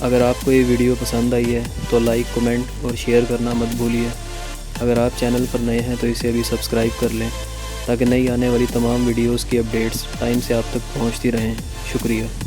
अगर आपको ये वीडियो पसंद आई है तो लाइक, कमेंट और शेयर करना मत भूलिए। अगर आप चैनल पर नए हैं तो इसे अभी सब्सक्राइब कर लें ताकि नई आने वाली तमाम वीडियोस की अपडेट्स टाइम से आप तक पहुंचती रहें। शुक्रिया।